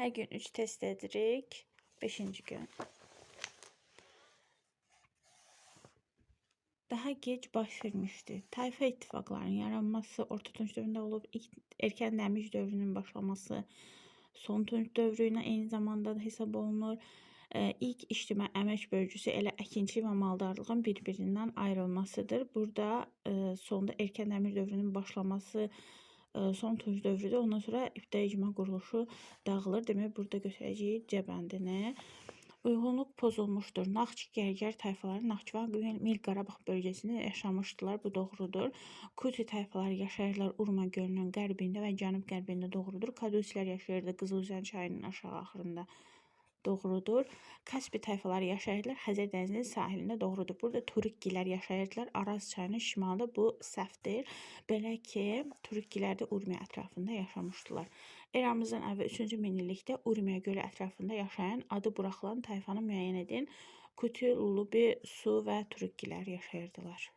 Hər gün 3 test edirik. 5-ci gün. Daha gec baş vermişdi. Tayfa ittifaqlarının yaranması Orta Tunç dövründə olub. Erkən Dəmir dövrünün başlaması Son Tunç dövrü ilə eyni zamanda da hesab olunur. İlk ictimai əmək bölgüsü elə əkinçilik və maldarlığın bir-birindən ayrılmasıdır. Burada sonda Erkən Dəmir dövrünün başlaması Son Tunç dövrüdür. Ondan sonra ibtidai icma quruluşu dağılır. Demək, burada götürəcəyik cəbəndini. Uyğunluq pozulmuşdur. Naxçı Gərgər tayfaları Naxçıvan Mil Qarabağ bölgəsində yaşamışdılar. Bu doğrudur. Kuti tayfaları yaşayırlar Urma gölünün qərbində və cənub-qərbində, doğrudur. Kadusilər yaşayırdı Qızılüzən çayının aşağı axırında. Doğrudur. Kaspi tayfaları yaşayırlar Xəzər dənizinin sahilində, doğrudur. Burada Turukkilər yaşayırdılar Araz çayının şimalında, bu səhvdir. Belə ki, Turukkilər də Urmiya ətrafında yaşamışdılar. Eramızdan əvvəl 3-cü minillikdə Urmiya gölü ətrafında yaşayan adı buraxılan tayfanı müəyyən edin. Kuti, Lulubi, Su və Turukkilər yaşayırdılar.